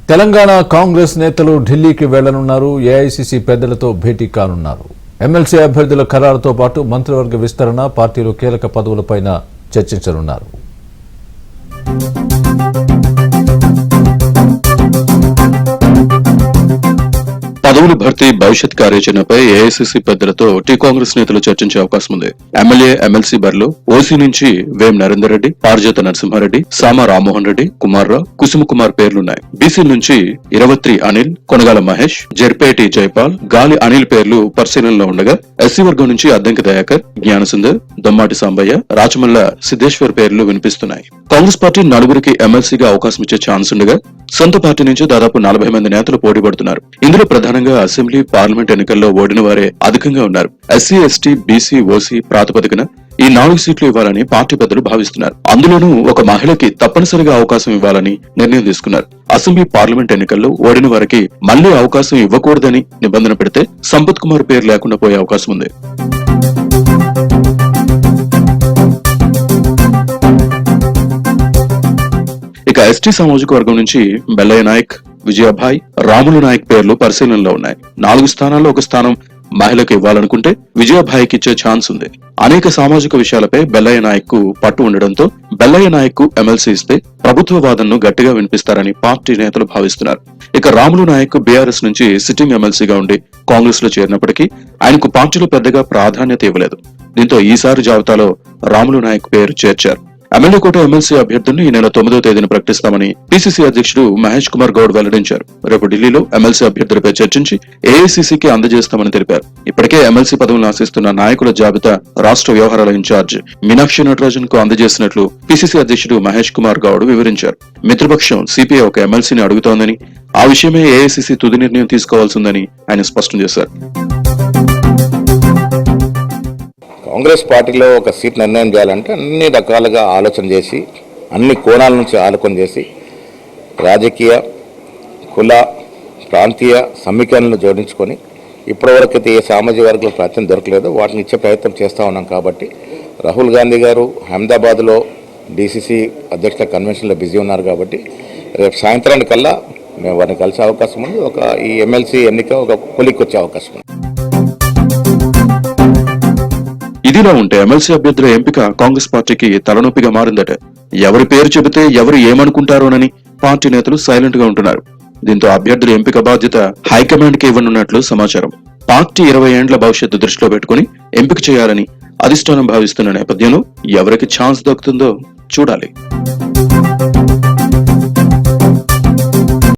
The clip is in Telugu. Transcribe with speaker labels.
Speaker 1: తెలంగాణ కాంగ్రెస్ నేతలు ఢిల్లీకి వెళ్లనున్నారు. ఏఐసీసీ పెద్దలతో భేటీ కానున్నారు. ఎమ్మెల్సీ అభ్యర్థుల ఖరారుతో పాటు మంత్రివర్గ విస్తరణ, పార్టీలో కీలక పదవులపైన చర్చించనున్నారు.
Speaker 2: పదవుల భర్తీ భవిష్యత్ కార్యాచరణపై ఏఐసీసీ పెద్దలతో కాంగ్రెస్ నేతలు చర్చించే అవకాశం ఉంది. ఎమ్మెల్యే, ఎమ్మెల్సీ బరిలో ఓసీ నుంచి వేం నరేందర్ రెడ్డి, పార్జాత నరసింహారెడ్డి, సామా రామ్మోహన్ రెడ్డి, కుమార్రావు, కుసుమ కుమార్ పేర్లున్నాయి. బీసీ నుంచి ఇరవత్రి అనిల్, కొనగాల మహేష్, జర్పేటి జైపాల్, గాలి అనిల్ పేర్లు పరిశీలనలో ఉండగా, ఎస్సీ వర్గం నుంచి అద్దంకి దయాకర్, జ్ఞానసుందర్, దొమ్మాటి సాంబయ్య, రాచమల్ల సిద్దేశ్వర్ పేర్లు వినిపిస్తున్నాయి. కాంగ్రెస్ పార్టీ నలుగురికి ఎమ్మెల్సీగా అవకాశం ఇచ్చే ఛాన్స్ ఉండగా, సొంత పార్టీ నుంచి దాదాపు 40 మంది నేతలు పోటీ పడుతున్నారు. ఇందులో ప్రధానంగా అసెంబ్లీ, పార్లమెంట్ ఎన్నికల్లో ఓడిన వారే అధికంగా ఉన్నారు. ఎస్సీ, ఎస్టీ, బీసీ, ఓసీ ప్రాతిపదికన ఈ 4 సీట్లు ఇవ్వాలని పార్టీ పెద్దలు భావిస్తున్నారు. అందులోనూ ఒక మహిళకి తప్పనిసరిగా అవకాశం ఇవ్వాలని నిర్ణయం తీసుకున్నారు. అసెంబ్లీ, పార్లమెంట్ ఎన్నికల్లో ఓడిన వారికి మళ్లీ అవకాశం ఇవ్వకూడదని నిబంధన పెడితే సంపత్ కుమార్ పేరు లేకుండా పోయే అవకాశం ఉంది. ఇక ఎస్టీ సామాజిక వర్గం నుంచి బెల్లయ్య నాయక్, విజయభాయ్, రాములు నాయక్ పేర్లు పరిశీలనలో ఉన్నాయి. 4 స్థానాల్లో ఒక స్థానం మహిళకు ఇవ్వాలనుకుంటే విజయభాయ్కి ఇచ్చే ఛాన్స్ ఉంది. అనేక సామాజిక విషయాలపై బెల్లయ్య నాయక్ కు పట్టు ఉండడంతో బెల్లయ్య నాయక్ కు ఎమ్మెల్సీ ఇస్తే ప్రభుత్వ వాదనను గట్టిగా వినిపిస్తారని పార్టీ నేతలు భావిస్తున్నారు. ఇక రాములు నాయక్ బీఆర్ఎస్ నుంచి సిట్టింగ్ ఎమ్మెల్సీగా ఉండి కాంగ్రెస్ లో చేరినప్పటికీ ఆయనకు పార్టీలో పెద్దగా ప్రాధాన్యత ఇవ్వలేదు. దీంతో ఈసారి జాబితాలో రాములు నాయక్ పేరు చేర్చారు. ఎమ్మెల్యే కోట ఎమ్మెల్సీ అభ్యర్థులను ఈ నెల 9వ తేదీన ప్రకటిస్తామని పిసిసి అధ్యక్షుడు మహేష్ కుమార్ గౌడ్ వెల్లడించారు. రేపు ఢిల్లీలో ఎమ్మెల్సీ అభ్యర్థులపై చర్చించి ఏఐసీసీకి అందజేస్తామని తెలిపారు. ఇప్పటికే ఎమ్మెల్సీ పదవులను ఆశిస్తున్న నాయకుల జాబితా రాష్ట్ర వ్యవహారాల ఇన్ఛార్జ్ మీనాక్షి నటరాజన్ కు అందజేసినట్లు పిసిసి అధ్యక్షుడు మహేష్ కుమార్ గౌడ్ వివరించారు. మిత్రపక్షం సిపిఐ ఒక ఎమ్మెల్సీని అడుగుతోందని, ఆ విషయమే ఏఐసీసీ తుది నిర్ణయం తీసుకోవాల్సిందని ఆయన స్పష్టం చేశారు.
Speaker 3: కాంగ్రెస్ పార్టీలో ఒక సీట్ నిర్ణయం చేయాలంటే అన్ని రకాలుగా ఆలోచన చేసి, అన్ని కోణాల నుంచి ఆలోచన చేసి, రాజకీయ, కుల, ప్రాంతీయ సమీకరణలు జోడించుకొని ఇప్పటివరకైతే ఏ సామాజిక వర్గాల ప్రయత్నం దొరకలేదో వాటిని ఇచ్చే ప్రయత్నం చేస్తూ ఉన్నాం. కాబట్టి రాహుల్ గాంధీ గారు అహ్మదాబాద్లో డీసీసీ అధ్యక్షుల కన్వెన్షన్లో బిజీ ఉన్నారు. కాబట్టి రేపు సాయంత్రానికల్లా మేము వారిని కలిసే అవకాశం ఉంది. ఈ ఎమ్మెల్సీ ఎన్నిక ఒక కొలిక్కి వచ్చే అవకాశం ఉంది.
Speaker 2: ఇదిలా ఉంటే ఎమ్మెల్సీ అభ్యర్థుల ఎంపిక కాంగ్రెస్ పార్టీకి తలనొప్పిగా మారిందట. ఎవరి పేరు చెబితే ఎవరు ఏమనుకుంటారోనని పార్టీ నేతలు సైలెంట్ గా ఉంటున్నారు. దీంతో అభ్యర్థుల ఎంపిక బాధ్యత హైకమాండ్ కి ఇవ్వనున్నట్లు సమాచారం. పార్టీ 20 ఏండ్ల భవిష్యత్తు దృష్టిలో పెట్టుకుని ఎంపిక చేయాలని అధిష్టానం భావిస్తున్న నేపథ్యంలో ఎవరికి ఛాన్స్ దక్కుతుందో చూడాలి.